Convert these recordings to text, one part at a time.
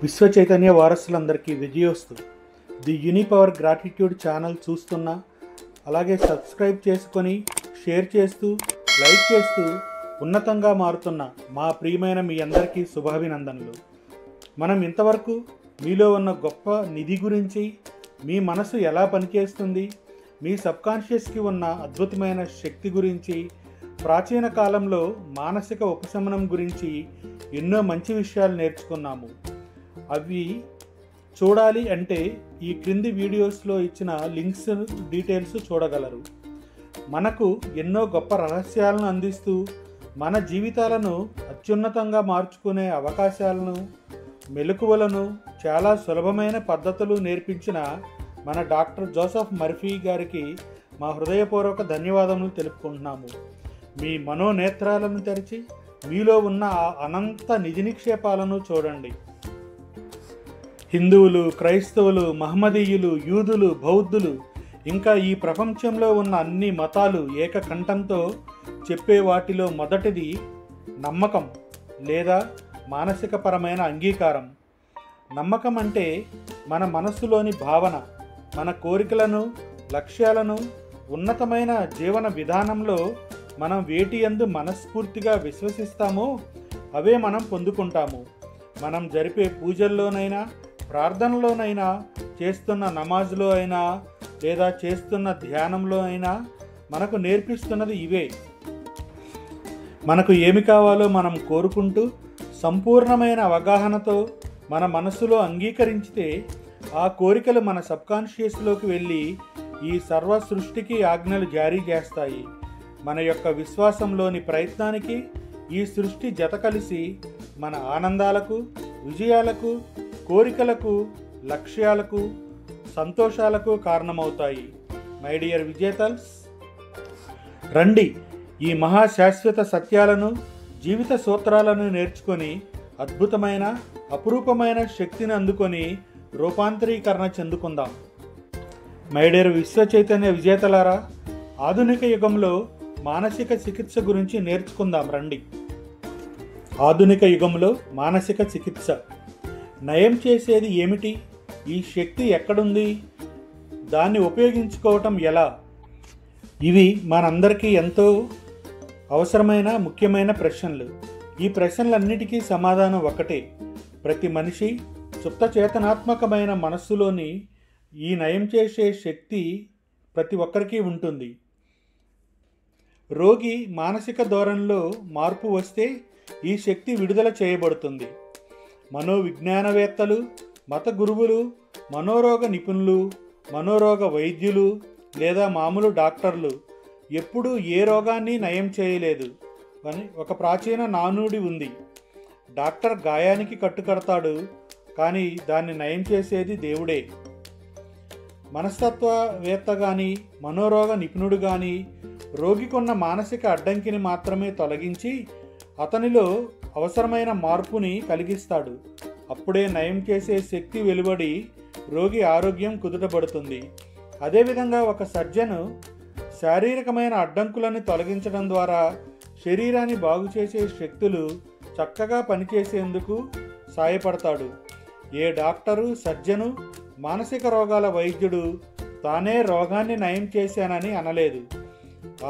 విశ్వ చైతన్య వారసులందరికీ విజయోస్తు. The యూనిపవర్ gratitude channel చూస్తున్నా, అలాగే సబ్స్క్రైబ్ చేసుకొని షేర్ చేస్తూ లైక్ చేస్తూ ఉన్నతంగా మారుతున్న మా ప్రియమైన మీ అందరికీ శుభాభినందనలు. మనం ఇంతవరకు మీలో ఉన్న గొప్ప నిధి గురించి, మీ మనసు ఎలా పనిచేస్తుంది, మీ సబ్కాన్షియస్కి ఉన్న అద్భుతమైన శక్తి గురించి, ప్రాచీన కాలంలో మానసిక ఉపశమనం గురించి ఎన్నో మంచి విషయాలు నేర్చుకున్నాము. అవి చూడాలి అంటే ఈ క్రింది వీడియోస్లో ఇచ్చిన లింక్స్ డీటెయిల్స్ చూడగలరు. మనకు ఎన్నో గొప్ప రహస్యాలను అందిస్తూ మన జీవితాలను అత్యున్నతంగా మార్చుకునే అవకాశాలను, మెలకువలను చాలా సులభమైన పద్ధతులు నేర్పించిన మన డాక్టర్ జోసెఫ్ మర్ఫీ గారికి మా హృదయపూర్వక ధన్యవాదములు తెలుపుకుంటున్నాము. మీ మనోనేత్రాలను తెరిచి మీలో ఉన్న ఆ అనంత నిధి నిక్షేపాలను చూడండి. హిందువులు, క్రైస్తవులు, మహమ్మదీయులు, యూదులు, బౌద్ధులు, ఇంకా ఈ ప్రపంచంలో ఉన్న అన్ని మతాలు ఏకకంఠంతో చెప్పే వాటిలో మొదటిది నమ్మకం లేదా మానసికపరమైన అంగీకారం. నమ్మకం అంటే మన మనస్సులోని భావన, మన కోరికలను, లక్ష్యాలను, ఉన్నతమైన జీవన విధానంలో మనం వేటి యందు మనస్ఫూర్తిగా విశ్వసిస్తామో అవే మనం పొందుకుంటాము. మనం జరిపే పూజల్లోనైనా, ప్రార్థనలోనైనా, చేస్తున్న నమాజ్లో అయినా లేదా చేస్తున్న ధ్యానంలో అయినా మనకు నేర్పిస్తున్నది ఇవే. మనకు ఏమి కావాలో మనం కోరుకుంటూ సంపూర్ణమైన అవగాహనతో మన మనసులో అంగీకరించితే ఆ కోరికలు మన సబ్కాన్షియస్లోకి వెళ్ళి ఈ సర్వ సృష్టికి ఆజ్ఞలు జారీ చేస్తాయి. మన యొక్క విశ్వాసంలోని ప్రయత్నానికి ఈ సృష్టి జత కలిసి మన ఆనందాలకు, విజయాలకు, కోరికలకు, లక్ష్యాలకు, సంతోషాలకు కారణమవుతాయి. మై డియర్ విజేతల్స్, రండి ఈ మహాశాశ్వత సత్యాలను, జీవిత సూత్రాలను నేర్చుకొని అద్భుతమైన, అపురూపమైన శక్తిని అందుకొని రూపాంతరీకరణ చెందుకుందాం. మై డియర్ విశ్వ చైతన్య విజేతలారా, ఆధునిక యుగంలో మానసిక చికిత్స గురించి నేర్చుకుందాం రండి. ఆధునిక యుగంలో మానసిక చికిత్స నయం చేసేది ఏమిటి? ఈ శక్తి ఎక్కడుంది? దాన్ని ఉపయోగించుకోవటం ఎలా? ఇవి మనందరికీ ఎంతో అవసరమైన ముఖ్యమైన ప్రశ్నలు. ఈ ప్రశ్నలన్నిటికీ సమాధానం ఒకటే. ప్రతి మనిషి సుప్త చేతనాత్మకమైన మనస్సులోని ఈ నయం చేసే శక్తి ప్రతి ఒక్కరికి ఉంటుంది. రోగి మానసిక ధోరణిలో మార్పు వస్తే ఈ శక్తి విడుదల చేయబడుతుంది. మనోవిజ్ఞానవేత్తలు, మత గురువులు, మనోరోగ నిపుణులు, మనోరోగ వైద్యులు లేదా మామూలు డాక్టర్లు ఎప్పుడూ ఏ రోగాన్ని నయం చేయలేదు అని ఒక ప్రాచీన నానుడి ఉంది. డాక్టర్ గాయానికి కట్టుకడతాడు, కానీ దాన్ని నయం చేసేది దేవుడే. మనస్తత్వవేత్త కానీ, మనోరోగ నిపుణుడు కానీ రోగికున్న మానసిక అడ్డంకిని మాత్రమే తొలగించి అతనిలో అవసరమైన మార్పుని కలిగిస్తాడు. అప్పుడే నయం చేసే శక్తి వెలువడి రోగి ఆరోగ్యం కుదుటపడుతుంది. అదేవిధంగా ఒక సర్జను శారీరకమైన అడ్డంకులను తొలగించడం ద్వారా శరీరాన్ని బాగు చేసే శక్తులు చక్కగా పనిచేసేందుకు సాయపడతాడు. ఏ డాక్టరు, సర్జను, మానసిక రోగాల వైద్యుడు తానే రోగాన్ని నయం చేశానని అనలేదు.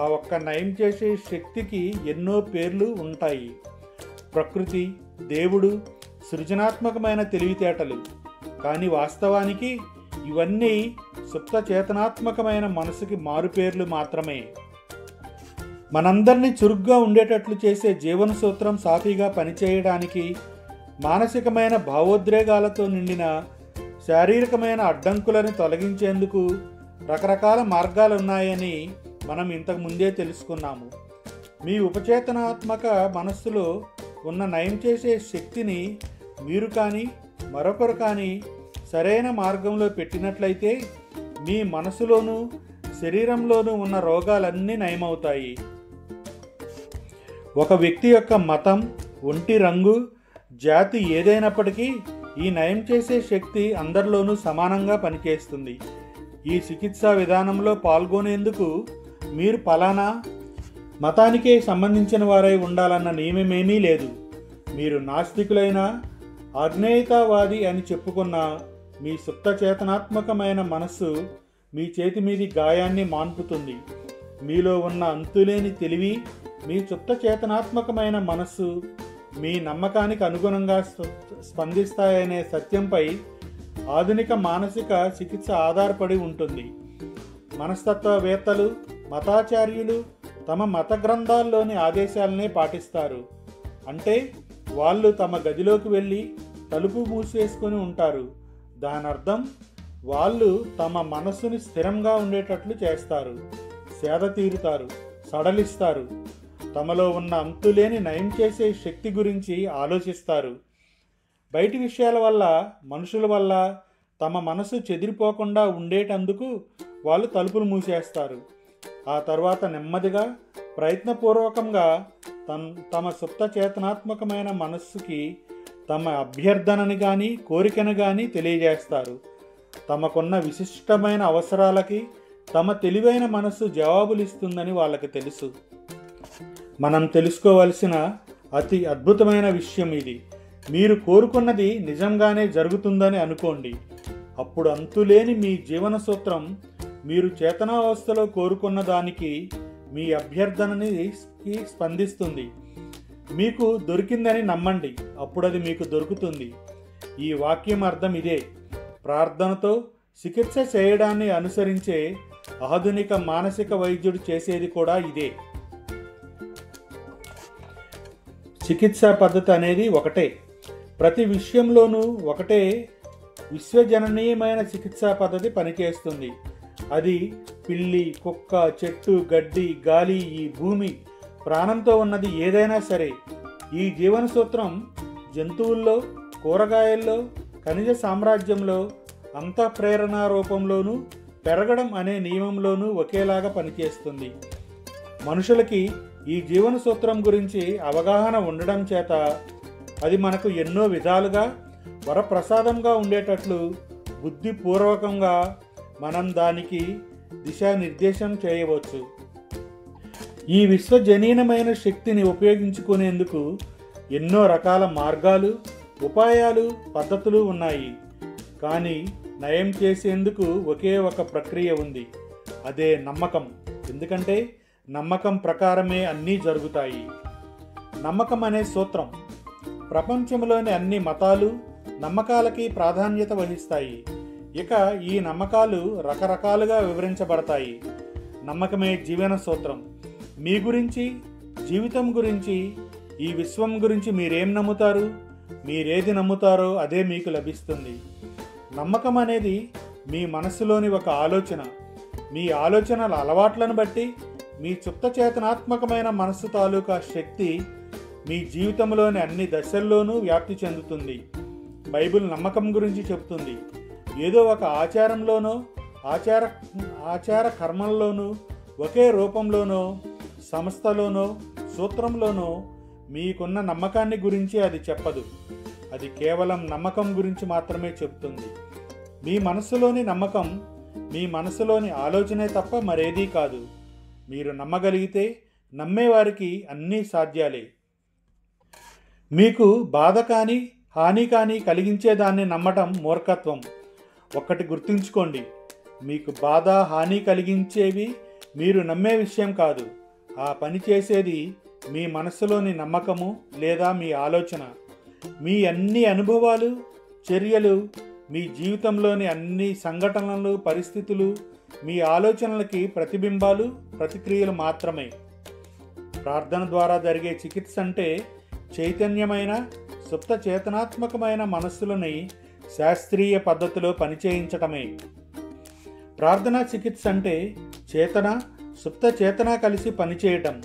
ఆ ఒక్క నయం చేసే శక్తికి ఎన్నో పేర్లు ఉంటాయి. ప్రకృతి, దేవుడు, సృజనాత్మకమైన తెలివితేటలు. కానీ వాస్తవానికి ఇవన్నీ సుప్త చేతనాత్మకమైన మనసుకి మారుపేర్లు మాత్రమే. మనందరినీ చురుగ్గా ఉండేటట్లు చేసే జీవన సూత్రం సాఫీగా పనిచేయడానికి, మానసికమైన భావోద్రేగాలతో నిండిన శారీరకమైన అడ్డంకులను తొలగించేందుకు రకరకాల మార్గాలున్నాయని మనం ఇంతకు ముందే తెలుసుకున్నాము. మీ ఉపచేతనాత్మక మనస్సులో ఉన్న నయం చేసే శక్తిని మీరు కానీ, మరొకరు కానీ సరైన మార్గంలో పెట్టినట్లయితే మీ మనసులోనూ శరీరంలోనూ ఉన్న రోగాలన్నీ నయమవుతాయి. ఒక వ్యక్తి యొక్క మతం, ఒంటి రంగు, జాతి ఏదైనప్పటికీ ఈ నయం చేసే శక్తి అందరిలోనూ సమానంగా పనిచేస్తుంది. ఈ చికిత్సా విధానంలో పాల్గొనేందుకు మీరు ఫలానా మతానికే సంబంధించిన వారై ఉండాలన్న నియమమేమీ లేదు. మీరు నాస్తికులైనా, ఆగ్నేయతావాది అని చెప్పుకున్న మీ సుప్త చేతనాత్మకమైన మనస్సు మీ చేతి మీది గాయాన్ని మాన్పుతుంది. మీలో ఉన్న అంతులేని తెలివి, మీ సుప్త చేతనాత్మకమైన మనస్సు మీ నమ్మకానికి అనుగుణంగా స్పందిస్తాయనే సత్యంపై ఆధునిక మానసిక చికిత్స ఆధారపడి ఉంటుంది. మనస్తత్వవేత్తలు, మతాచార్యులు తమ మత గ్రంథాల్లోని ఆదేశాలనే పాటిస్తారు. అంటే వాళ్ళు తమ గదిలోకి వెళ్ళి తలుపు మూసేసుకొని ఉంటారు. దాని అర్థం వాళ్ళు తమ మనస్సుని స్థిరంగా ఉండేటట్లు చేస్తారు, సేద తీరుతారు, సడలిస్తారు, తమలో ఉన్న అంతులేని నయం చేసే శక్తి గురించి ఆలోచిస్తారు. బయటి విషయాల వల్ల, మనుషుల వల్ల తమ మనసు చెదిరిపోకుండా ఉండేటందుకు వాళ్ళు తలుపులు మూసేస్తారు. ఆ తర్వాత నెమ్మదిగా, ప్రయత్నపూర్వకంగా తమ సుప్త చేతనాత్మకమైన మనస్సుకి తమ అభ్యర్థనని కానీ కోరికను కానీ తెలియజేస్తారు. తమకున్న విశిష్టమైన అవసరాలకి తమ తెలివైన మనస్సు జవాబులిస్తుందని వాళ్ళకి తెలుసు. మనం తెలుసుకోవలసిన అతి అద్భుతమైన విషయం ఇది. మీరు కోరుకున్నది నిజంగానే జరుగుతుందని అనుకోండి. అప్పుడు అంతులేని మీ జీవన సూత్రం మీరు చేతనావస్థలో కోరుకున్న దానికి, మీ అభ్యర్థనని స్పందిస్తుంది. మీకు దొరికిందని నమ్మండి, అప్పుడు అది మీకు దొరుకుతుంది. ఈ వాక్యం అర్థం ఇదే. ప్రార్థనతో చికిత్స చేయడాన్ని అనుసరించే ఆధునిక మానసిక వైద్యుడు చేసేది కూడా ఇదే. చికిత్సా పద్ధతి అనేది ఒకటే, ప్రతి విషయంలోనూ ఒకటే విశ్వజననీయమైన చికిత్సా పద్ధతి పనిచేస్తుంది. అది పిల్లి, కుక్క, చెట్టు, గడ్డి, గాలి, ఈ భూమి, ప్రాణంతో ఉన్నది ఏదైనా సరే. ఈ జీవన సూత్రం జంతువుల్లో, కూరగాయల్లో, ఖనిజ సామ్రాజ్యంలో, అంతఃప్రేరణ రూపంలోనూ, పెరగడం అనే నియమంలోనూ ఒకేలాగా పనిచేస్తుంది. మనుషులకి ఈ జీవన సూత్రం గురించి అవగాహన ఉండడం చేత అది మనకు ఎన్నో విధాలుగా వరప్రసాదంగా ఉండేటట్లు బుద్ధిపూర్వకంగా మనం దానికి దిశానిర్దేశం చేయవచ్చు. ఈ విశ్వజనీనమైన శక్తిని ఉపయోగించుకునేందుకు ఎన్నో రకాల మార్గాలు, ఉపాయాలు, పద్ధతులు ఉన్నాయి. కానీ నయం చేసేందుకు ఒకే ఒక ప్రక్రియ ఉంది. అదే నమ్మకం. ఎందుకంటే నమ్మకం ప్రకారమే అన్నీ జరుగుతాయి. నమ్మకం అనే సూత్రం ప్రపంచంలోని అన్ని మతాలు నమ్మకాలకి ప్రాధాన్యత వహిస్తాయి. ఇక ఈ నమ్మకాలు రకరకాలుగా వివరించబడతాయి. నమ్మకమే జీవన సూత్రం. మీ గురించి, జీవితం గురించి, ఈ విశ్వం గురించి మీరేం నమ్ముతారు, మీరేది నమ్ముతారో అదే మీకు లభిస్తుంది. నమ్మకం అనేది మీ మనస్సులోని ఒక ఆలోచన. మీ ఆలోచనల అలవాట్లను బట్టి మీ సుప్త చేతనాత్మకమైన మనస్సు తాలూకా శక్తి మీ జీవితంలోని అన్ని దశల్లోనూ వ్యాప్తి చెందుతుంది. బైబిల్ నమ్మకం గురించి చెబుతుంది. ఏదో ఒక ఆచారంలోనో, ఆచార కర్మల్లోనూ, ఒకే రూపంలోనో, సంస్థలోనో, సూత్రంలోనో మీకున్న నమ్మకాన్ని గురించి అది చెప్పదు. అది కేవలం నమ్మకం గురించి మాత్రమే చెబుతుంది. మీ మనసులోని నమ్మకం మీ మనసులోని ఆలోచనే తప్ప మరేదీ కాదు. మీరు నమ్మగలిగితే నమ్మేవారికి అన్నీ సాధ్యాలే. మీకు బాధ కానీ, హాని కానీ కలిగించేదాన్ని నమ్మటం మూర్ఖత్వం. ఒక్కటి గుర్తుంచుకోండి, మీకు బాధ, హాని కలిగించేవి మీరు నమ్మే విషయం కాదు. ఆ పని చేసేది మీ మనసులోని నమ్మకము లేదా మీ ఆలోచన. మీ అన్ని అనుభవాలు, చర్యలు, మీ జీవితంలోని అన్ని సంఘటనలు, పరిస్థితులు మీ ఆలోచనలకి ప్రతిబింబాలు, ప్రతిక్రియలు మాత్రమే. ప్రార్థన ద్వారా జరిగే చికిత్స అంటే చైతన్యమైన, సుప్త చేతనాత్మకమైన మనస్సులని శాస్త్రీయ పద్ధతిలో పనిచేయించటమే. ప్రార్థనా చికిత్స అంటే చేతన, సుప్త చేతన కలిసి పనిచేయటం.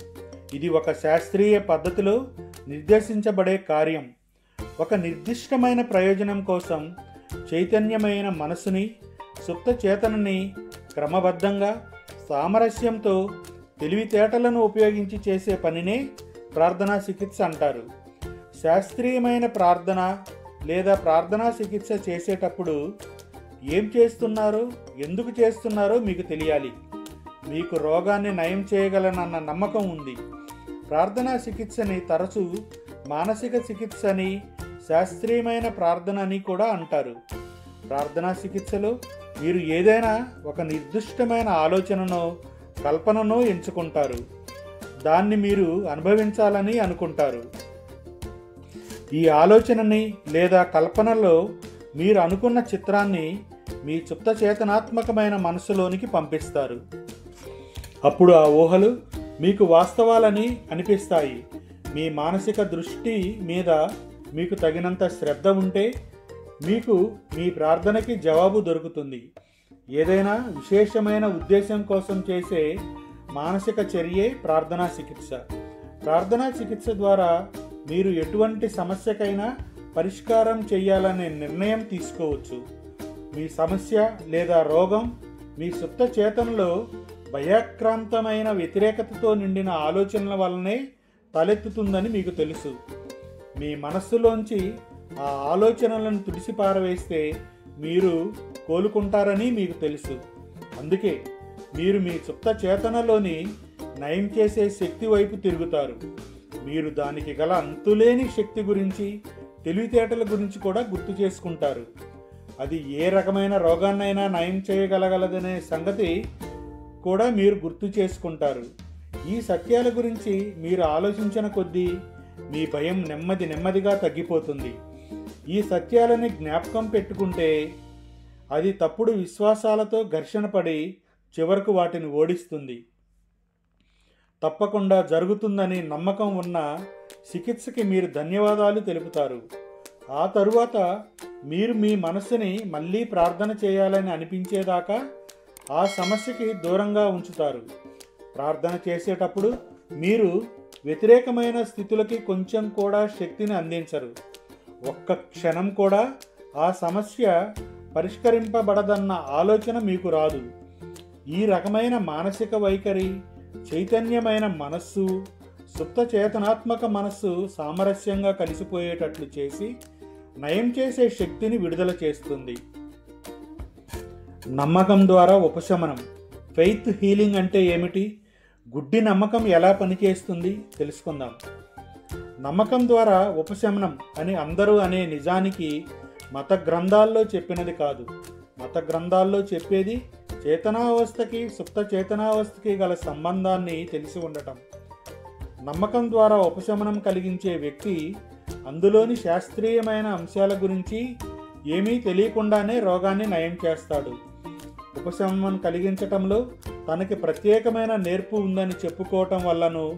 ఇది ఒక శాస్త్రీయ పద్ధతిలో నిర్దేశించబడే కార్యం. ఒక నిర్దిష్టమైన ప్రయోజనం కోసం చైతన్యమైన మనసుని, సుప్త చేతనని క్రమబద్ధంగా, సామరస్యంతో, తెలివితేటలను ఉపయోగించి చేసే పనినే ప్రార్థనా చికిత్స అంటారు. శాస్త్రీయమైన ప్రార్థన లేదా ప్రార్థనా చికిత్స చేసేటప్పుడు ఏం చేస్తున్నారో, ఎందుకు చేస్తున్నారో మీకు తెలియాలి. మీకు రోగాన్ని నయం చేయగలనన్న నమ్మకం ఉంది. ప్రార్థనా చికిత్సని తరచూ మానసిక చికిత్సని, శాస్త్రీయమైన ప్రార్థన అని కూడా అంటారు. ప్రార్థనా చికిత్సలో మీరు ఏదైనా ఒక నిర్దిష్టమైన ఆలోచననో కల్పననో ఎంచుకుంటారు. దాన్ని మీరు అనుభవించాలని అనుకుంటారు. ఈ ఆలోచనని లేదా కల్పనలో మీరు అనుకున్న చిత్రాన్ని మీ సుప్త చేతనాత్మకమైన మనసులోనికి పంపిస్తారు. అప్పుడు ఆ ఊహలు మీకు వాస్తవాలని అనిపిస్తాయి. మీ మానసిక దృష్టి మీద మీకు తగినంత శ్రద్ధ ఉంటే మీకు మీ ప్రార్థనకి జవాబు దొరుకుతుంది. ఏదైనా విశేషమైన ఉద్దేశం కోసం చేసే మానసిక చర్యే ప్రార్థనా చికిత్స. ప్రార్థనా చికిత్స ద్వారా మీరు ఎటువంటి సమస్యకైనా పరిష్కారం చేయాలనే నిర్ణయం తీసుకోవచ్చు. మీ సమస్య లేదా రోగం మీ సుప్త చేతనలో భయాక్రాంతమైన వ్యతిరేకతతో నిండిన ఆలోచనల వల్లనే తలెత్తుతుందని మీకు తెలుసు. మీ మనస్సులోంచి ఆ ఆలోచనలను తుడిసి పారవేస్తే మీరు కోలుకుంటారని మీకు తెలుసు. అందుకే మీరు మీ సుప్త చేతనలోని నయం చేసే శక్తి వైపు తిరుగుతారు. మీరు దానికి గల అంతులేని శక్తి గురించి, తెలివితేటల గురించి కూడా గుర్తు చేసుకుంటారు. అది ఏ రకమైన రోగాన్నైనా నయం చేయగలగలదనే సంగతి కూడా మీరు గుర్తు చేసుకుంటారు. ఈ సత్యాల గురించి మీరు ఆలోచించిన కొద్దీ మీ భయం నెమ్మదిగా తగ్గిపోతుంది. ఈ సత్యాలని జ్ఞాపకం పెట్టుకుంటే అది తప్పుడు విశ్వాసాలతో ఘర్షణ పడి చివరకు వాటిని ఓడిస్తుంది. తప్పకుండా జరుగుతుందని నమ్మకం ఉన్న చికిత్సకి మీరు ధన్యవాదాలు తెలుపుతారు. ఆ తరువాత మీరు మీ మనస్సుని మళ్ళీ ప్రార్థన చేయాలని అనిపించేదాకా ఆ సమస్యకి దూరంగా ఉంచుతారు. ప్రార్థన చేసేటప్పుడు మీరు వ్యతిరేకమైన స్థితులకి కొంచెం కూడా శక్తిని అందించరు. ఒక్క క్షణం కూడా ఆ సమస్య పరిష్కరింపబడదన్న ఆలోచన మీకు రాదు. ఈ రకమైన మానసిక వైఖరి చైతన్యమైన మనస్సు, సుప్త చేతనాత్మక మనస్సు సామరస్యంగా కలిసిపోయేటట్లు చేసి నయం చేసే శక్తిని విడుదల చేస్తుంది. నమ్మకం ద్వారా ఉపశమనం. ఫెయిత్ హీలింగ్ అంటే ఏమిటి? గుడ్డి నమ్మకం ఎలా పనిచేస్తుంది తెలుసుకుందాం. నమ్మకం ద్వారా ఉపశమనం అని అందరూ అనే నిజానికి మత గ్రంథాల్లో చెప్పినది కాదు. మత గ్రంథాల్లో చెప్పేది చేతనావస్థకి సుప్త చేతనావస్థకి గల సంబంధాన్ని తెలిసి ఉండటం. నమ్మకం ద్వారా ఉపశమనం కలిగించే వ్యక్తి అందులోని శాస్త్రీయమైన అంశాల గురించి ఏమీ తెలియకుండానే రోగాన్ని నయం చేస్తాడు. ఉపశమనం కలిగించటంలో తనకి ప్రత్యేకమైన నేర్పు ఉందని చెప్పుకోవటం వల్లనూ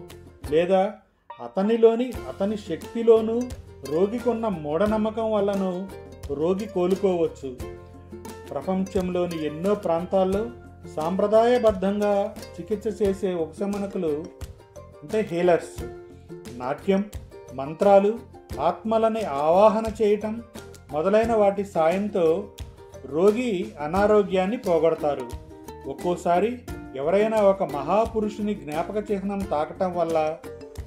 లేదా అతని శక్తిలోనూ రోగికున్న మూఢనమ్మకం వల్లనూ రోగి కోలుకోవచ్చు. ప్రపంచంలోని ఎన్నో ప్రాంతాల్లో సాంప్రదాయబద్ధంగా చికిత్స చేసే ఉపశమనకులు అంటే హీలర్స్ నాట్యం, మంత్రాలు, ఆత్మలని ఆవాహన చేయటం మొదలైన వాటి సాయంతో రోగి అనారోగ్యాన్ని పోగొడతారు. ఒక్కోసారి ఎవరైనా ఒక మహాపురుషుని జ్ఞాపక చిహ్నం తాకటం వల్ల,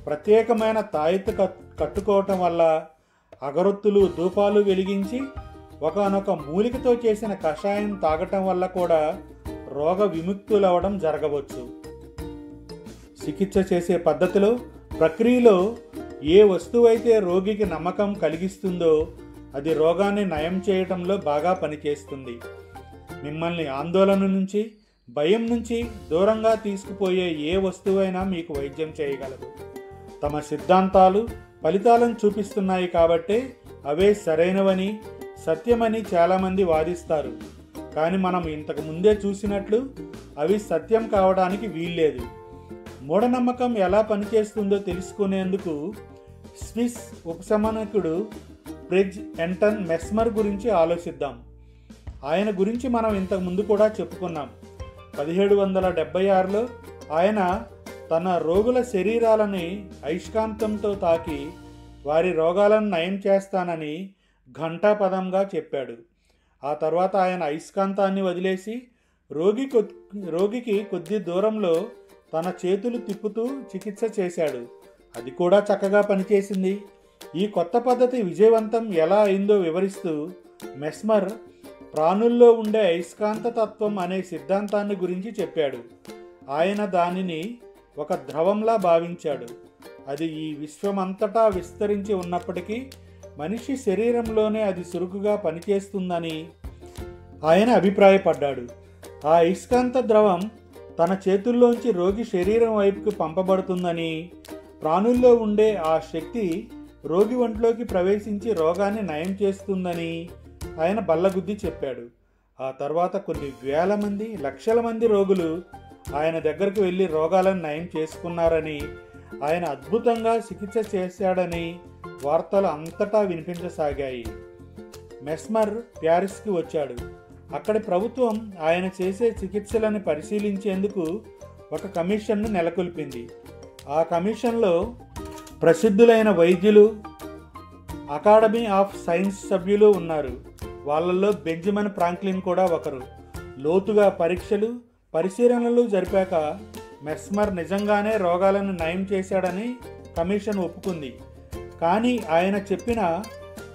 ప్రత్యేకమైన తాయెత్తు కట్టుకోవటం వల్ల, అగరొత్తులు ధూపాలు వెలిగించి ఒకనొక మూలికతో చేసిన కషాయం తాగటం వల్ల కూడా రోగ విముక్తులవ్వడం జరగవచ్చు. చికిత్స చేసే పద్ధతిలో, ప్రక్రియలో ఏ వస్తువైతే రోగికి నమ్మకం కలిగిస్తుందో అది రోగాన్ని నయం చేయటంలో బాగా పనిచేస్తుంది. మిమ్మల్ని ఆందోళన నుంచి, భయం నుంచి దూరంగా తీసుకుపోయే ఏ వస్తువైనా మీకు వైద్యం చేయగలదు. తమ సిద్ధాంతాలు ఫలితాలను చూపిస్తున్నాయి కాబట్టే అవే సరైనవని, సత్యమని చాలామంది వాదిస్తారు. కానీ మనం ఇంతకు ముందే చూసినట్లు అవి సత్యం కావడానికి వీల్లేదు. మూఢనమ్మకం ఎలా పనిచేస్తుందో తెలుసుకునేందుకు స్విస్ ఉపశమనకుడు ఫ్రిడ్జ్ ఎంటన్ మెస్మర్ గురించి ఆలోచిద్దాం. ఆయన గురించి మనం ఇంతకు ముందు కూడా చెప్పుకున్నాం. 1776లో ఆయన తన రోగుల శరీరాలని అయస్కాంతంతో తాకి వారి రోగాలను నయం చేస్తానని ఘంటాపదంగా చెప్పాడు. ఆ తర్వాత ఆయన అయస్కాంతాన్ని వదిలేసి రోగికి కొద్ది దూరంలో తన చేతులు తిప్పుతూ చికిత్స చేశాడు. అది కూడా చక్కగా పనిచేసింది. ఈ కొత్త పద్ధతి విజయవంతం ఎలా అయిందో వివరిస్తూ మెస్మర్ ప్రాణుల్లో ఉండే అయస్కాంత తత్వం అనే సిద్ధాంతాన్ని గురించి చెప్పాడు. ఆయన దానిని ఒక ద్రవంలా భావించాడు. అది ఈ విశ్వమంతటా విస్తరించి ఉన్నప్పటికీ మనిషి శరీరంలోనే అది చురుకుగా పనిచేస్తుందని ఆయన అభిప్రాయపడ్డాడు. ఆ అయస్కాంత ద్రవం తన చేతుల్లోంచి రోగి శరీరం వైపుకు పంపబడుతుందని, ప్రాణుల్లో ఉండే ఆ శక్తి రోగి ఒంట్లోకి ప్రవేశించి రోగాన్ని నయం చేస్తుందని ఆయన బల్లగుద్ది చెప్పాడు. ఆ తర్వాత కొన్ని వేల మంది, లక్షల మంది రోగులు ఆయన దగ్గరకు వెళ్ళి రోగాలను నయం చేసుకున్నారని, ఆయన అద్భుతంగా చికిత్స చేశాడని వార్తలు అంతటా వినిపించసాగాయి. మెస్మర్ ప్యారిస్కి వచ్చాడు. అక్కడి ప్రభుత్వం ఆయన చేసే చికిత్సలను పరిశీలించేందుకు ఒక కమిషన్ను నెలకొల్పింది. ఆ కమిషన్లో ప్రసిద్ధులైన వైద్యులు, అకాడమీ ఆఫ్ సైన్స్ సభ్యులు ఉన్నారు. వాళ్ళల్లో బెంజమిన్ ఫ్రాంక్లిన్ కూడా ఒకరు. లోతుగా పరీక్షలు, పరిశీలనలు జరిపాక మెస్మర్ నిజంగానే రోగాలను నయం చేశాడని కమిషన్ ఒప్పుకుంది. కానీ ఆయన చెప్పిన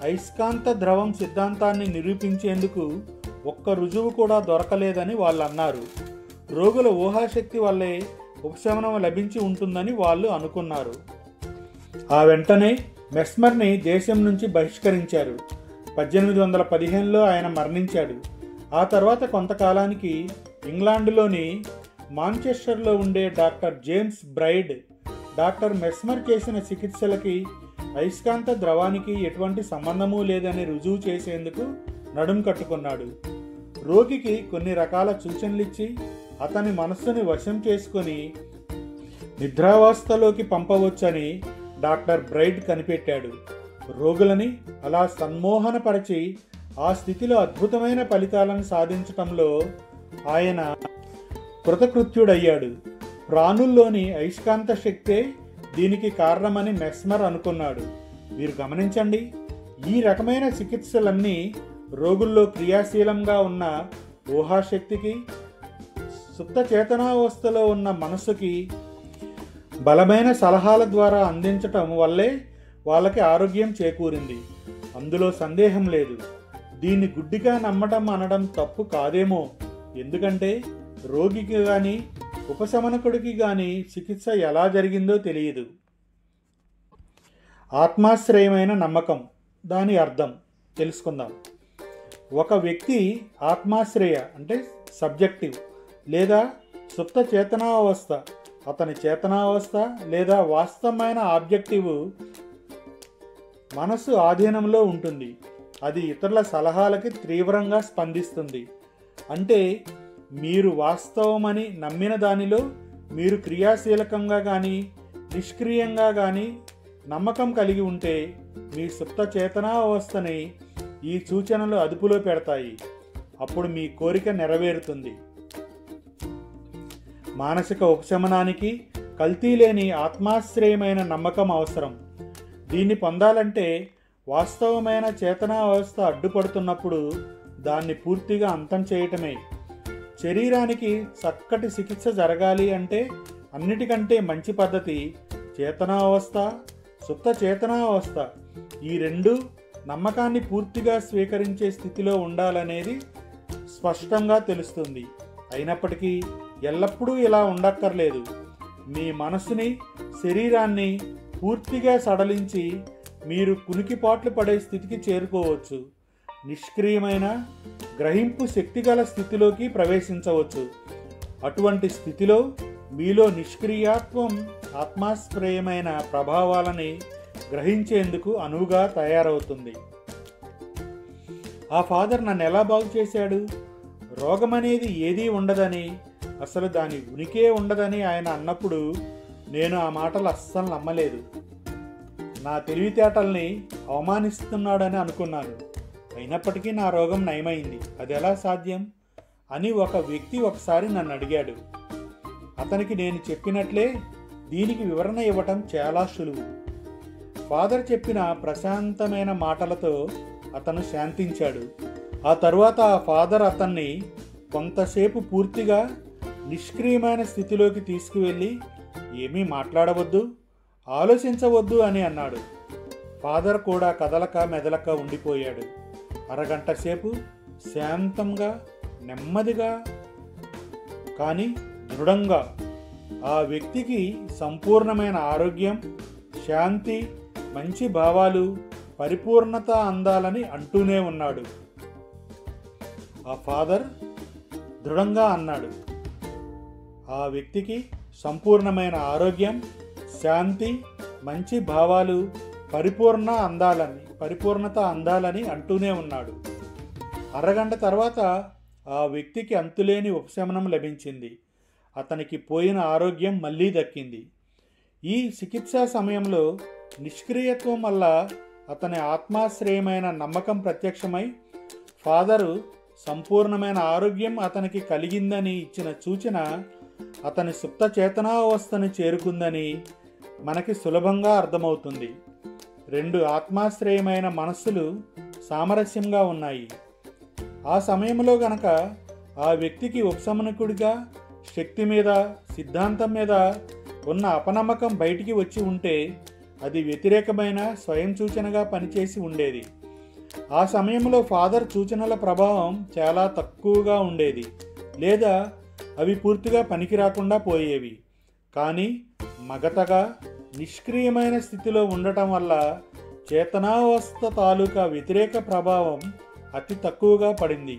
అయస్కాంత ద్రవం సిద్ధాంతాన్ని నిరూపించేందుకు ఒక్క రుజువు కూడా దొరకలేదని వాళ్ళు అన్నారు. రోగుల ఊహాశక్తి వల్లే ఉపశమనం లభించి ఉంటుందని వాళ్ళు అనుకున్నారు. ఆ వెంటనే మెస్మర్ని దేశం నుంచి బహిష్కరించారు. 1815లో ఆయన మరణించాడు. ఆ తర్వాత కొంతకాలానికి ఇంగ్లాండ్లోని మాంచెస్టర్లో ఉండే doctor James braid doctor Mesmer చేసిన చికిత్సలకి అయస్కాంత ద్రవానికి ఎటువంటి సంబంధమూ లేదని రుజువు చేసేందుకు నడుం కట్టుకున్నాడు. రోగికి కొన్ని రకాల సూచనలిచ్చి అతని మనస్సుని వశం చేసుకొని నిద్రావస్థలోకి పంపవచ్చని డాక్టర్ బ్రైడ్ కనిపెట్టాడు. రోగులని అలా సన్మోహనపరిచి ఆ స్థితిలో అద్భుతమైన ఫలితాలను సాధించటంలో ఆయన కృతకృత్యుడయ్యాడు. ప్రాణుల్లోని అయస్కాంత శక్తే దీనికి కారణమని మెస్మర్ అనుకున్నాడు. మీరు గమనించండి, ఈ రకమైన చికిత్సలన్నీ రోగుల్లో క్రియాశీలంగా ఉన్న ఊహాశక్తికి, సుప్త చేతనావస్థలో ఉన్న మనస్సుకి బలమైన సలహాల ద్వారా అందించటం వల్లే వాళ్ళకి ఆరోగ్యం చేకూరింది. అందులో సందేహం లేదు. దీన్ని గుడ్డిగా నమ్మటం అనడం తప్పు కాదేమో. ఎందుకంటే రోగికి కానీ ఉపశమనకుడికి కానీ చికిత్స ఎలా జరిగిందో తెలియదు. ఆత్మాశ్రయమైన నమ్మకం, దాని అర్థం తెలుసుకుందాం. ఒక వ్యక్తి ఆత్మాశ్రయ అంటే సబ్జెక్టివ్ లేదా సుప్త చేతనావస్థ, అతని చేతనావస్థ లేదా వాస్తవమైన ఆబ్జెక్టివ్ మనసు ఆధీనంలో ఉంటుంది. అది ఇతరుల సలహాలకి తీవ్రంగా స్పందిస్తుంది. అంటే మీరు వాస్తవమని నమ్మిన దానిలో మీరు క్రియాశీలకంగా కానీ నిష్క్రియంగా కానీ నమ్మకం కలిగి ఉంటే మీ సుప్త చేతనావస్థని ఈ సూచనలు అదుపులో పెడతాయి. అప్పుడు మీ కోరిక నెరవేరుతుంది. మానసిక ఉపశమనానికి కల్తీ లేని ఆత్మాశ్రయమైన నమ్మకం అవసరం. దీన్ని పొందాలంటే వాస్తవమైన చేతనావస్థ అడ్డుపడుతున్నప్పుడు దాన్ని పూర్తిగా అంతం చేయటమే. శరీరానికి చక్కటి చికిత్స జరగాలి అంటే అన్నిటికంటే మంచి పద్ధతి చేతనావస్థ, సుప్త చేతనావస్థ ఈ రెండు నమ్మకాన్ని పూర్తిగా స్వీకరించే స్థితిలో ఉండాలనేది స్పష్టంగా తెలుస్తుంది. అయినప్పటికీ ఎల్లప్పుడూ ఇలా ఉండక్కర్లేదు. మీ మనసుని, శరీరాన్ని పూర్తిగా సడలించి మీరు కునికిపాట్లు పడే స్థితికి చేరుకోవచ్చు. నిష్క్రియమైన గ్రహింపు శక్తిగల స్థితిలోకి ప్రవేశించవచ్చు. అటువంటి స్థితిలో మీలో నిష్క్రియాత్వం ఆత్మాశ్రయమైన ప్రభావాలని గ్రహించేందుకు అనువుగా తయారవుతుంది. ఆ ఫాదర్ నన్ను ఎలా బాగు చేశాడు? రోగం అనేది ఏదీ ఉండదని, అసలు దాని ఉనికే ఉండదని ఆయన అన్నప్పుడు నేను ఆ మాటలు అస్సలు నమ్మలేదు. నా తెలివితేటల్ని అవమానిస్తున్నాడని అనుకున్నాను. అయినప్పటికీ నా రోగం నయమైంది. అది ఎలా సాధ్యం అని ఒక వ్యక్తి ఒకసారి నన్ను అడిగాడు. అతనికి నేను చెప్పినట్లే దీనికి వివరణ ఇవ్వటం చాలా సులువు. ఫాదర్ చెప్పిన ప్రశాంతమైన మాటలతో అతను శాంతించాడు. ఆ తరువాత ఆ ఫాదర్ అతన్ని కొంతసేపు పూర్తిగా నిష్క్రియమైన స్థితిలోకి తీసుకువెళ్ళి ఏమీ మాట్లాడవద్దు, ఆలోచించవద్దు అని అన్నాడు. ఫాదర్ కూడా కదలక మెదలక ఉండిపోయాడు. అరగంట సేపు శాంతంగా, నెమ్మదిగా కానీ దృఢంగా ఆ వ్యక్తికి సంపూర్ణమైన ఆరోగ్యం, శాంతి, మంచి భావాలు, పరిపూర్ణత అందాలని అంటూనే ఉన్నాడు. ఆ ఫాదర్ దృఢంగా అన్నాడు, ఆ వ్యక్తికి సంపూర్ణమైన ఆరోగ్యం, శాంతి, మంచి భావాలు, పరిపూర్ణత అందాలని అంటూనే ఉన్నాడు. అరగంట తర్వాత ఆ వ్యక్తికి అంతులేని ఉపశమనం లభించింది. అతనికి పోయిన ఆరోగ్యం మళ్ళీ దక్కింది. ఈ చికిత్సా సమయంలో నిష్క్రియత్వం వల్ల అతని ఆత్మాశ్రయమైన నమ్మకం ప్రత్యక్షమై ఫాదరు సంపూర్ణమైన ఆరోగ్యం అతనికి కలిగిందని ఇచ్చిన సూచన అతని సుప్త చేతనావస్థను చేరుకుందని మనకి సులభంగా అర్థమవుతుంది. రెండు ఆత్మాశ్రయమైన మనస్సులు సామరస్యంగా ఉన్నాయి. ఆ సమయంలో గనక ఆ వ్యక్తికి ఉపశమనకుడిగా శక్తి మీద, సిద్ధాంతం మీద ఉన్న అపనమ్మకం బయటికి వచ్చి ఉంటే అది వ్యతిరేకమైన స్వయం సూచనగా పనిచేసి ఉండేది. ఆ సమయంలో ఫాదర్ సూచనల ప్రభావం చాలా తక్కువగా ఉండేది, లేదా అవి పూర్తిగా పనికి రాకుండా పోయేవి. కానీ మగతగా నిష్క్రియమైన స్థితిలో ఉండటం వల్ల చేతనావస్థ తాలూకా వ్యతిరేక ప్రభావం అతి తక్కువగా పడింది.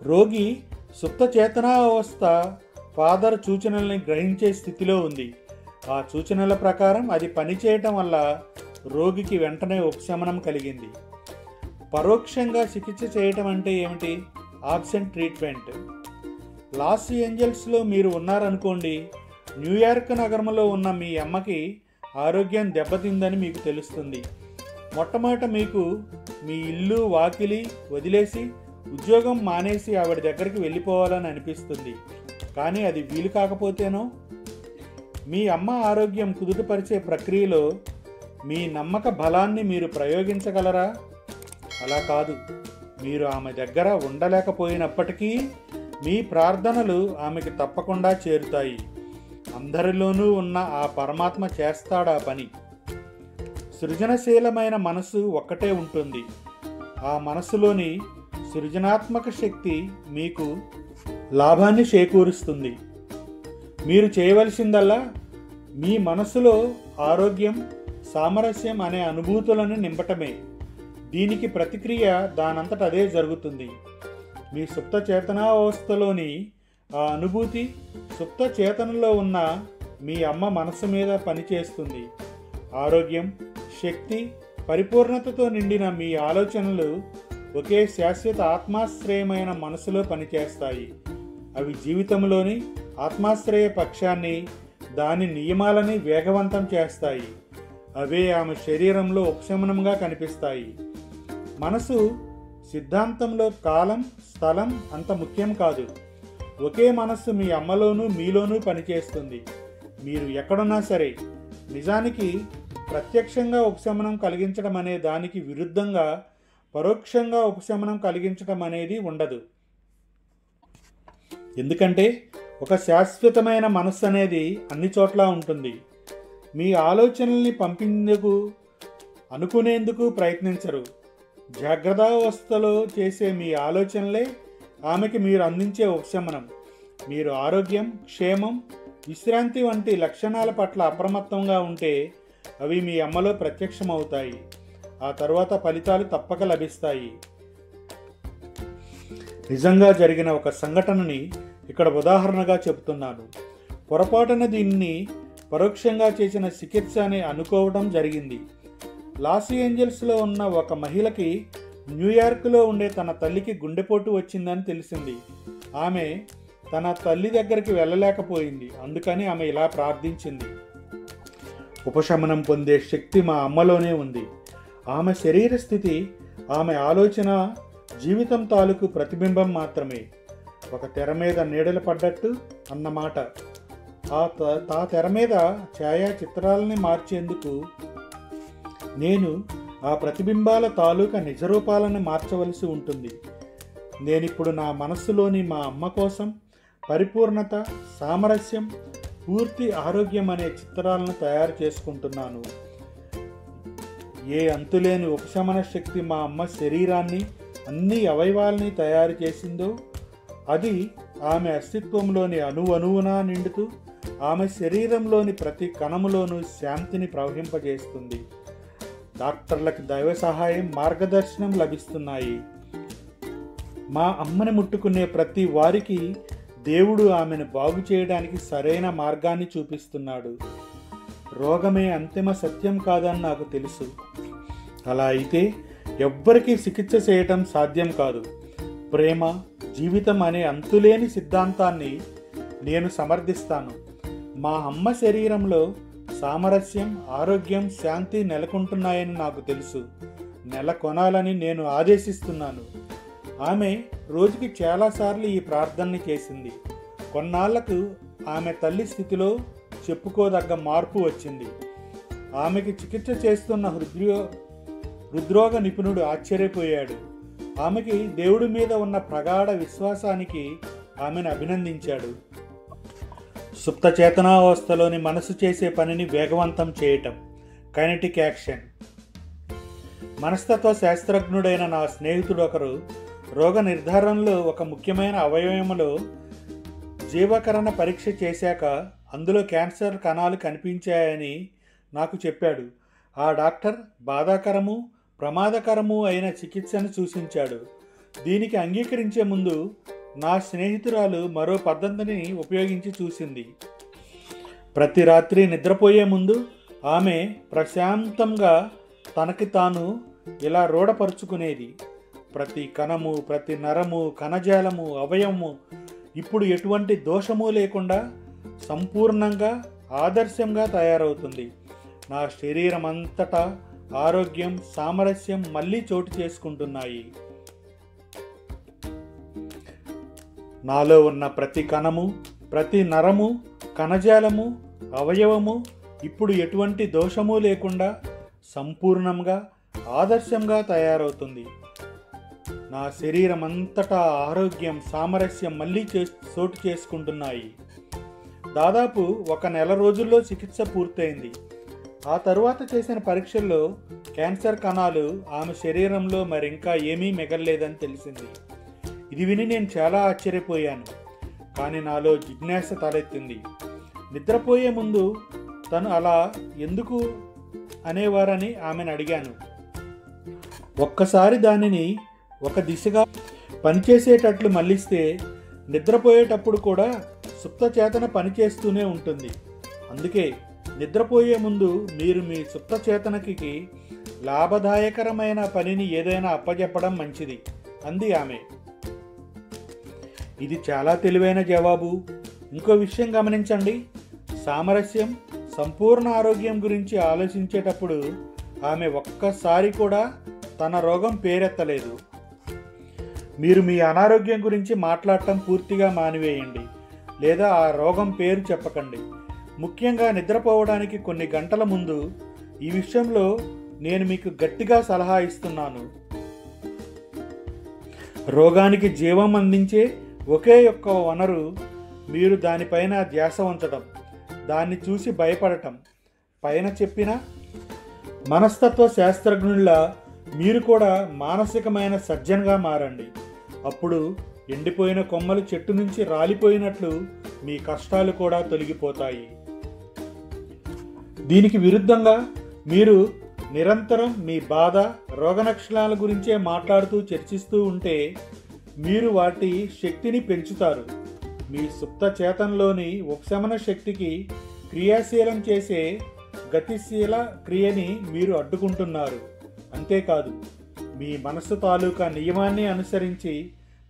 రోగి సుప్త చేతనావస్థ ఫాదర్ సూచనల్ని గ్రహించే స్థితిలో ఉంది. ఆ సూచనల ప్రకారం అది పనిచేయటం వల్ల రోగికి వెంటనే ఉపశమనం కలిగింది. పరోక్షంగా చికిత్స చేయటం అంటే ఏమిటి? Absent treatment. లాస్ ఏంజల్స్లో మీరు ఉన్నారనుకోండి, న్యూయార్క్ నగరంలో ఉన్న మీ అమ్మకి ఆరోగ్యం దెబ్బతిందని మీకు తెలుస్తుంది. మొట్టమొదట మీకు మీ ఇల్లు వాకిలి వదిలేసి ఉద్యోగం మానేసి ఆవిడ దగ్గరికి వెళ్ళిపోవాలని అనిపిస్తుంది. కానీ అది వీలు కాకపోతేనో? మీ అమ్మ ఆరోగ్యం కుదుటపరిచే ప్రక్రియలో మీ నమ్మక బలాన్ని మీరు ప్రయోగించగలరా? అలా కాదు. మీరు ఆమె దగ్గర ఉండలేకపోయినప్పటికీ మీ ప్రార్థనలు ఆమెకి తప్పకుండా చేరుతాయి. అందరిలోనూ ఉన్న ఆ పరమాత్మ చేస్తాడా పని. సృజనశీలమైన మనసు ఒక్కటే ఉంటుంది. ఆ మనసులోని సృజనాత్మక శక్తి మీకు లాభాన్ని చేకూరుస్తుంది. మీరు చేయవలసిందల్లా మీ మనసులో ఆరోగ్యం, సామరస్యం అనే అనుభూతులను నింపటమే. దీనికి ప్రతిక్రియ దానంతట అదే జరుగుతుంది. మీ సుప్త చేతనావస్థలోని ఆ అనుభూతి సుప్త చేతనలో ఉన్న మీ అమ్మ మనసు మీద పనిచేస్తుంది. ఆరోగ్యం, శక్తి, పరిపూర్ణతతో నిండిన మీ ఆలోచనలు ఒకే శాశ్వత ఆత్మాశ్రయమైన మనసులో పనిచేస్తాయి. అవి జీవితంలోని ఆత్మాశ్రయ పక్షాన్ని, దాని నియమాలని వేగవంతం చేస్తాయి. అవే ఆమె శరీరంలో ఉపశమనంగా కనిపిస్తాయి. మనసు సిద్ధాంతంలో కాలం, స్థలం అంత ముఖ్యం కాదు. ఒకే మనస్సు మీ అమ్మలోనూ మీలోనూ పనిచేస్తుంది. మీరు ఎక్కడున్నా సరే. నిజానికి ప్రత్యక్షంగా ఉపశమనం కలిగించడం అనే దానికి విరుద్ధంగా పరోక్షంగా ఉపశమనం కలిగించడం అనేది ఉండదు. ఎందుకంటే ఒక శాశ్వతమైన మనస్సు అనేది అన్ని చోట్ల ఉంటుంది. మీ ఆలోచనల్ని పంపించేందుకు, అనుకునేందుకు ప్రయత్నించరు. జాగ్రత్తావస్థలో చేసే మీ ఆలోచనలే ఆమెకి మీరు అందించే ఉపశమనం. మీరు ఆరోగ్యం, క్షేమం, విశ్రాంతి వంటి లక్షణాల పట్ల అప్రమత్తంగా ఉంటే అవి మీ అమ్మలో ప్రత్యక్షమవుతాయి. ఆ తర్వాత ఫలితాలు తప్పక లభిస్తాయి. నిజంగా జరిగిన ఒక సంఘటనని ఇక్కడ ఉదాహరణగా చెబుతున్నాను. పొరపాటున దీన్ని పరోక్షంగా చేసిన చికిత్స అని అనుకోవడం జరిగింది. లాస్ ఏంజల్స్లో ఉన్న ఒక మహిళకి న్యూయార్క్లో ఉండే తన తల్లికి గుండెపోటు వచ్చిందని తెలిసింది. ఆమె తన తల్లి దగ్గరికి వెళ్ళలేకపోయింది. అందుకని ఆమె ఇలా ప్రార్థించింది, ఉపశమనం పొందే శక్తి మా అమ్మలోనే ఉంది. ఆమె శరీర స్థితి, ఆమె ఆలోచన జీవితం తాలూకు ప్రతిబింబం మాత్రమే. ఒక తెర మీద నీడలు పడ్డట్టు అన్నమాట. ఆ తెర మీద ఛాయాచిత్రాలని మార్చేందుకు నేను ఆ ప్రతిబింబాల తాలూకా నిజరూపాలను మార్చవలసి ఉంటుంది. నేనిప్పుడు నా మనస్సులోని మా అమ్మ కోసం పరిపూర్ణత, సామరస్యం, పూర్తి ఆరోగ్యం అనే చిత్రాలను తయారు చేసుకుంటున్నాను. ఏ అంతులేని ఉపశమన శక్తి మా అమ్మ శరీరాన్ని, అన్ని అవయవాల్ని తయారు చేసిందో అది ఆమె అస్తిత్వంలోని అణువునా నిండుతూ ఆమె శరీరంలోని ప్రతి కణములోనూ శాంతిని ప్రవహింపజేస్తుంది. డాక్టర్లకు దైవ సహాయం, మార్గదర్శనం లభిస్తున్నాయి. మా అమ్మని ముట్టుకునే ప్రతి వారికి దేవుడు ఆమెను బాగు చేయడానికి సరైన మార్గాన్ని చూపిస్తున్నాడు. రోగమే అంతిమ సత్యం కాదని నాకు తెలుసు. అలా అయితే ఎవ్వరికీ చికిత్స చేయటం సాధ్యం కాదు. ప్రేమ, జీవితం అనే అంతులేని సిద్ధాంతాన్ని నేను సమర్థిస్తాను. మా అమ్మ శరీరంలో సామరస్యం, ఆరోగ్యం, శాంతి నెలకొంటున్నాయని నాకు తెలుసు. నెలకొనాలని నేను ఆదేశిస్తున్నాను. ఆమె రోజుకి చాలాసార్లు ఈ ప్రార్థనని చేసింది. కొన్నాళ్లకు ఆమె తల్లి స్థితిలో చెప్పుకోదగ్గ మార్పు వచ్చింది. ఆమెకి చికిత్స చేస్తున్న హృద్రోగ నిపుణుడు ఆశ్చర్యపోయాడు. ఆమెకి దేవుడి మీద ఉన్న ప్రగాఢ విశ్వాసానికి ఆమెను అభినందించాడు. సుప్త చేతనావస్థలోని మనసు చేసే పనిని వేగవంతం చేయటం, కైనెటిక్ యాక్షన్. మనస్తత్వ శాస్త్రజ్ఞుడైన నా స్నేహితుడు ఒకరు రోగ నిర్ధారణలో ఒక ముఖ్యమైన అవయవములో జీవకరణ పరీక్ష చేశాక అందులో క్యాన్సర్ కణాలు కనిపించాయని నాకు చెప్పాడు. ఆ డాక్టర్ బాధాకరము, ప్రమాదకరము అయిన చికిత్సను సూచించాడు. దీనికి అంగీకరించే ముందు నా స్నేహితురాలు మరో పద్ధతిని ఉపయోగించి చూసింది. ప్రతి రాత్రి నిద్రపోయే ముందు ఆమె ప్రశాంతంగా తనకి తాను ఇలా రూఢపరుచుకునేది. ప్రతి కణము, ప్రతి నరము, కణజాలము, అవయవము ఇప్పుడు ఎటువంటి దోషము లేకుండా సంపూర్ణంగా, ఆదర్శంగా తయారవుతుంది. నా శరీరం అంతటా ఆరోగ్యం, సామరస్యం మళ్ళీ చోటు చేసుకుంటున్నాయి. నాలో ఉన్న ప్రతి కణము, ప్రతి నరము, కణజాలము, అవయవము ఇప్పుడు ఎటువంటి దోషము లేకుండా సంపూర్ణంగా, ఆదర్శంగా తయారవుతుంది. నా శరీరం అంతటా ఆరోగ్యం, సామరస్యం మళ్ళీ చోటు చేసుకుంటున్నాయి. దాదాపు 1 నెల రోజుల్లో చికిత్స పూర్తయింది. ఆ తరువాత చేసిన పరీక్షల్లో క్యాన్సర్ కణాలు ఆమె శరీరంలో మరింకా ఏమీ మిగల్లేదని తెలిసింది. ఇది విని నేను చాలా ఆశ్చర్యపోయాను. కానీ నాలో జిజ్ఞాస తలెత్తింది. నిద్రపోయే ముందు తను అలా ఎందుకు అనేవారని ఆమెను అడిగాను. ఒక్కసారి దానిని ఒక దిశగా పనిచేసేటట్లు మళ్ళిస్తే నిద్రపోయేటప్పుడు కూడా సుప్త చేతన పనిచేస్తూనే ఉంటుంది. అందుకే నిద్రపోయే ముందు మీరు మీ సుప్త చేతనకి లాభదాయకరమైన పనిని ఏదైనా అప్పజెప్పడం మంచిది అంది ఆమె. ఇది చాలా తెలివైన జవాబు. ఇంకో విషయం గమనించండి. సామరస్యం, సంపూర్ణ ఆరోగ్యం గురించి ఆలోచించేటప్పుడు ఆమె ఒక్కసారి కూడా తన రోగం పేరెత్తలేదు. మీరు మీ అనారోగ్యం గురించి మాట్లాడటం పూర్తిగా మానివేయండి, లేదా ఆ రోగం పేరు చెప్పకండి. ముఖ్యంగా నిద్రపోవడానికి కొన్ని గంటల ముందు ఈ విషయంలో నేను మీకు గట్టిగా సలహా ఇస్తున్నాను. రోగానికి జీవం అందించే ఒకే ఒక్క వనరు మీరు దానిపైన ధ్యాస ఉంచడం, దాన్ని చూసి భయపడటం. పైన చెప్పిన మనస్తత్వ శాస్త్రజ్ఞుల్లా మీరు కూడా మానసికమైన సర్జన్గా మారండి. అప్పుడు ఎండిపోయిన కొమ్మలు చెట్టు నుంచి రాలిపోయినట్లు మీ కష్టాలు కూడా తొలగిపోతాయి. దీనికి విరుద్ధంగా మీరు నిరంతరం మీ బాధ, రోగలక్షణాల గురించే మాట్లాడుతూ చర్చిస్తూ ఉంటే మీరు వాటి శక్తిని పెంచుతారు. మీ సుప్త చేతనలోని ఉపశమన శక్తికి క్రియాశీలం చేసే గతిశీల క్రియని మీరు అడ్డుకుంటున్నారు. అంతేకాదు, మీ మనస్సు తాలూకా నియమాన్ని అనుసరించి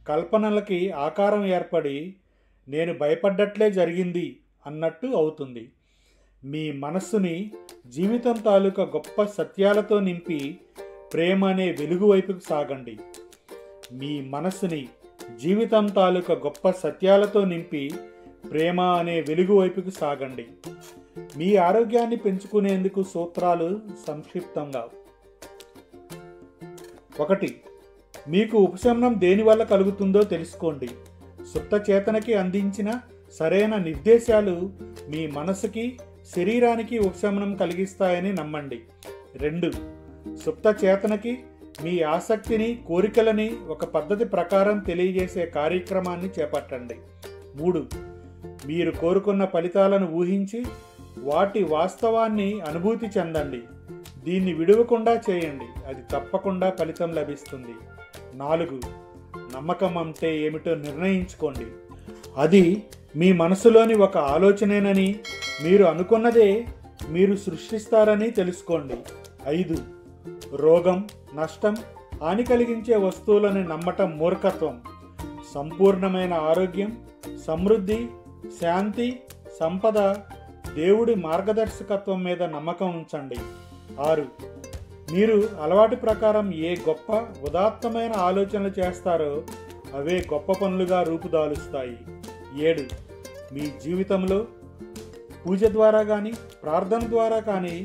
కల్పనలకి ఆకారం ఏర్పడి నేను భయపడ్డట్లే జరిగింది అన్నట్టు అవుతుంది. మీ మనస్సుని జీవితం తాలూకా గొప్ప సత్యాలతో నింపి ప్రేమ అనే వెలుగు వైపుకు సాగండి. మీ మనస్సుని జీవితం తాలూకా గొప్ప సత్యాలతో నింపి ప్రేమ అనే వెలుగు వైపుకు సాగండి. మీ ఆరోగ్యాన్ని పెంచుకునేందుకు సూత్రాలు సంక్షిప్తంగా. 1. మీకు ఉపశమనం దేనివల్ల కలుగుతుందో తెలుసుకోండి. సుప్త చేతనకి అందించిన సరైన నిర్దేశాలు మీ మనసుకి, శరీరానికి ఉపశమనం కలిగిస్తాయని నమ్మండి. 2. సుప్త చేతనకి మీ ఆసక్తిని, కోరికలని ఒక పద్ధతి ప్రకారం తెలియజేసే కార్యక్రమాన్ని చేపట్టండి. 3. మీరు కోరుకున్న ఫలితాలను ఊహించి వాటి వాస్తవాన్ని అనుభూతి చెందండి. దీన్ని విడవకుండా చేయండి, అది తప్పకుండా ఫలితం లభిస్తుంది. 4. నమ్మకం అంటే ఏమిటో నిర్ణయించుకోండి. అది మీ మనసులోని ఒక ఆలోచనేనని, మీరు అనుకున్నదే మీరు సృష్టిస్తారని తెలుసుకోండి. 5. రోగం, నష్టం, హాని కలిగించే వస్తువులని నమ్మటం మూర్ఖత్వం. సంపూర్ణమైన ఆరోగ్యం, సమృద్ధి, శాంతి, సంపద, దేవుడి మార్గదర్శకత్వం మీద నమ్మకం ఉంచండి. 6. మీరు అలవాటు ప్రకారం ఏ గొప్ప ఉదాత్తమైన ఆలోచనలు చేస్తారో అవే గొప్ప పనులుగా రూపుదాలుస్తాయి. 7. మీ జీవితంలో పూజ ద్వారా కానీ ప్రార్థన ద్వారా కానీ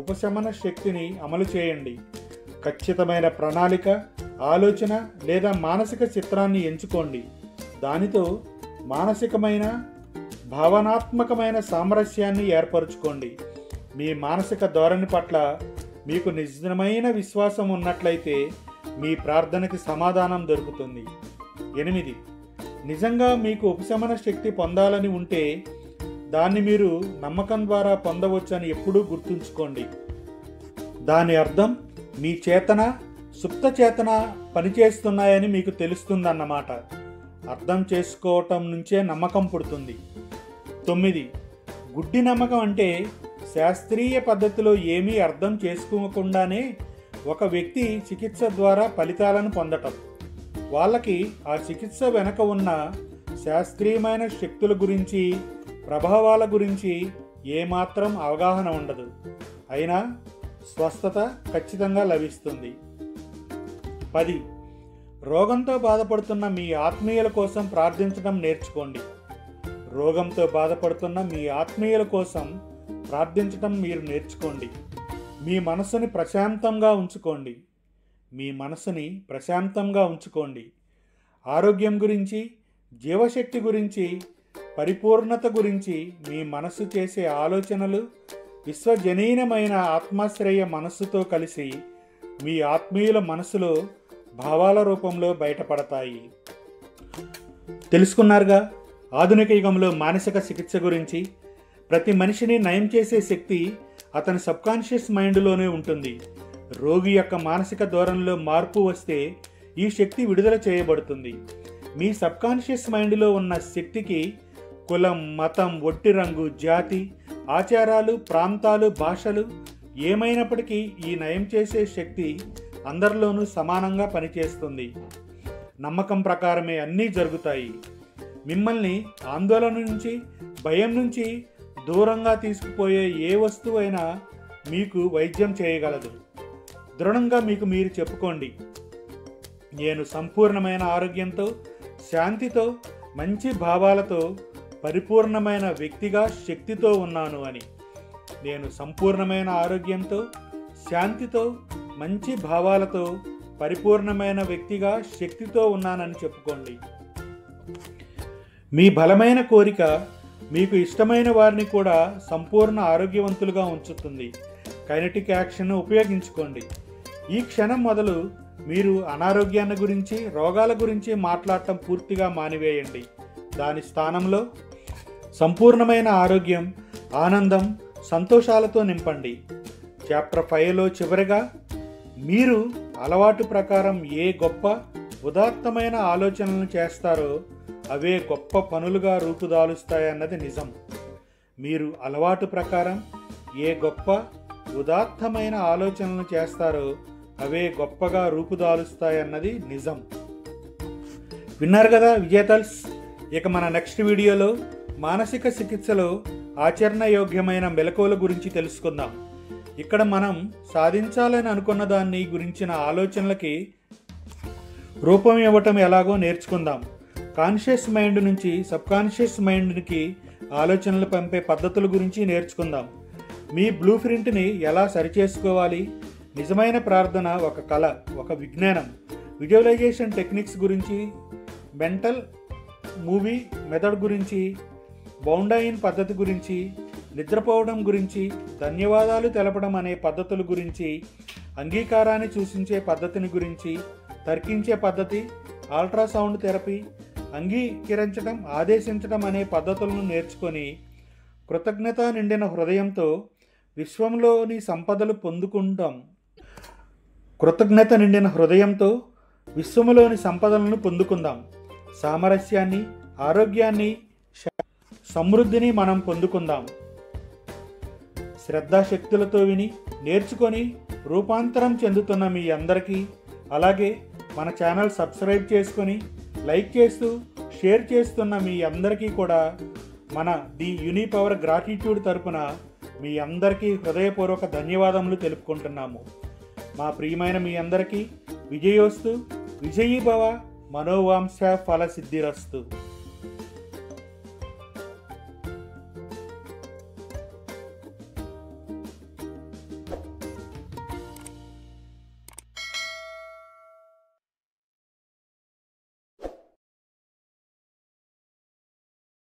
ఉపశమన శక్తిని అమలు చేయండి. ఖచ్చితమైన ప్రణాళిక, ఆలోచన లేదా మానసిక చిత్రాన్ని ఎంచుకోండి. దానితో మానసికమైన భావనాత్మకమైన సామరస్యాన్ని ఏర్పరచుకోండి. మీ మానసిక ధోరణి పట్ల మీకు నిజమైన విశ్వాసం ఉన్నట్లయితే మీ ప్రార్థనకి సమాధానం దొరుకుతుంది. 8. నిజంగా మీకు ఉపశమన శక్తి పొందాలని ఉంటే దాన్ని మీరు నమ్మకం ద్వారా పొందవచ్చని ఎప్పుడూ గుర్తుంచుకోండి. దాని అర్థం మీ చేతన, సుప్త చేతన పనిచేస్తున్నాయని మీకు తెలుస్తుందన్నమాట. అర్థం చేసుకోవటం నుంచే నమ్మకం పుడుతుంది. 9. గుడ్డి నమ్మకం అంటే శాస్త్రీయ పద్ధతిలో ఏమీ అర్థం చేసుకోకుండానే ఒక వ్యక్తి చికిత్స ద్వారా ఫలితాలను పొందటం. వాళ్ళకి ఆ చికిత్స వెనక ఉన్న శాస్త్రీయమైన శక్తుల గురించి, ప్రభావాల గురించి ఏమాత్రం అవగాహన ఉండదు. అయినా స్వస్థత ఖచ్చితంగా లభిస్తుంది. 10. రోగంతో బాధపడుతున్న మీ ఆత్మీయుల కోసం ప్రార్థించడం నేర్చుకోండి. రోగంతో బాధపడుతున్న మీ ఆత్మీయుల కోసం ప్రార్థించడం మీరు నేర్చుకోండి. మీ మనసుని ప్రశాంతంగా ఉంచుకోండి. మీ మనసుని ప్రశాంతంగా ఉంచుకోండి. ఆరోగ్యం గురించి, జీవశక్తి గురించి, పరిపూర్ణత గురించి మీ మనసు చేసే ఆలోచనలు విశ్వజనీనమైన ఆత్మాశ్రయ మనస్సుతో కలిసి మీ ఆత్మీయుల మనసులో భావాల రూపంలో బయటపడతాయి. తెలుసుకున్నారుగా ఆధునిక యుగంలో మానసిక చికిత్స గురించి. ప్రతి మనిషిని నయం చేసే శక్తి అతని సబ్కాన్షియస్ మైండ్లోనే ఉంటుంది. రోగి యొక్క మానసిక ధోరణిలో మార్పు వస్తే ఈ శక్తి విడుదల చేయబడుతుంది. మీ సబ్కాన్షియస్ మైండ్లో ఉన్న శక్తికి కులం, మతం, ఒంటి రంగు, జాతి, ఆచారాలు, ప్రాంతాలు, భాషలు ఏమైనప్పటికీ ఈ నయం చేసే శక్తి అందరిలోనూ సమానంగా పనిచేస్తుంది. నమ్మకం ప్రకారమే అన్నీ జరుగుతాయి. మిమ్మల్ని ఆందోళన నుంచి, భయం నుంచి దూరంగా తీసుకుపోయే ఏ వస్తువు అయినా మీకు వైద్యం చేయగలదు. దృఢంగా మీకు మీరు చెప్పుకోండి, నేను సంపూర్ణమైన ఆరోగ్యంతో, శాంతితో, మంచి భావాలతో, పరిపూర్ణమైన వ్యక్తిగా శక్తితో ఉన్నాను అని. నేను సంపూర్ణమైన ఆరోగ్యంతో, శాంతితో, మంచి భావాలతో, పరిపూర్ణమైన వ్యక్తిగా శక్తితో ఉన్నానని చెప్పుకోండి. మీ బలమైన కోరిక మీకు ఇష్టమైన వారిని కూడా సంపూర్ణ ఆరోగ్యవంతులుగా ఉంచుతుంది. కైనెటిక్ యాక్షన్ ఉపయోగించుకోండి. ఈ క్షణం మొదలు మీరు అనారోగ్యాన్ని గురించి, రోగాల గురించి మాట్లాడటం పూర్తిగా మానివేయండి. దాని స్థానంలో సంపూర్ణమైన ఆరోగ్యం, ఆనందం, సంతోషాలతో నింపండి. చాప్టర్ 5లో చివరిగా, మీరు అలవాటు ప్రకారం ఏ గొప్ప ఉదాత్తమైన ఆలోచనలను చేస్తారో అవే గొప్ప పనులుగా రూపుదాలుస్తాయన్నది నిజం. మీరు అలవాటు ప్రకారం ఏ గొప్ప ఉదాత్తమైన ఆలోచనలను చేస్తారో అవే గొప్పగా రూపుదాలుస్తాయన్నది నిజం. విన్నారు కదా విజేతల్స్. ఇక మన నెక్స్ట్ వీడియోలో మానసిక చికిత్సలో ఆచరణయోగ్యమైన మెలకువల గురించి తెలుసుకుందాం. ఇక్కడ మనం సాధించాలని అనుకున్న దాన్ని గురించిన ఆలోచనలకి రూపం ఇవ్వటం ఎలాగో నేర్చుకుందాం. కాన్షియస్ మైండ్ నుంచి సబ్కాన్షియస్ మైండ్కి ఆలోచనలు పంపే పద్ధతుల గురించి నేర్చుకుందాం. మీ బ్లూ ప్రింట్ని ఎలా సరిచేసుకోవాలి, నిజమైన ప్రార్థన ఒక కళ, ఒక విజ్ఞానం, విజువలైజేషన్ టెక్నిక్స్ గురించి, మెంటల్ మూవీ మెథడ్ గురించి, బౌండైన్ పద్ధతి గురించి, నిద్రపోవడం గురించి, ధన్యవాదాలు తెలపడం అనే పద్ధతుల గురించి, అంగీకారాన్ని సూచించే పద్ధతిని గురించి, తర్కించే పద్ధతి, అల్ట్రాసౌండ్ థెరపీ, అంగీకరించడం, ఆదేశించడం అనే పద్ధతులను నేర్చుకొని కృతజ్ఞత నిండిన హృదయంతో విశ్వంలోని సంపదలు పొందుకుంటాం. కృతజ్ఞత నిండిన హృదయంతో విశ్వములోని సంపదలను పొందుకుందాం. సామరస్యాన్ని, ఆరోగ్యాన్ని, సమృద్ధిని మనం పొందుకుందాం. శ్రద్ధాశక్తులతో విని నేర్చుకొని రూపాంతరం చెందుతున్న మీ అందరికీ, అలాగే మన ఛానల్ సబ్స్క్రైబ్ చేసుకొని లైక్ చేస్తూ షేర్ చేస్తున్న మీ అందరికీ కూడా మన ది యూనిపవర్ గ్రాటిట్యూడ్ తరపున మీ అందరికీ హృదయపూర్వక ధన్యవాదములు తెలుపుకుంటున్నాము. మా ప్రియమైన మీ అందరికీ విజయోస్తు, విజయీభవ, మనోవాంఛ ఫల సిద్ధిరస్తు.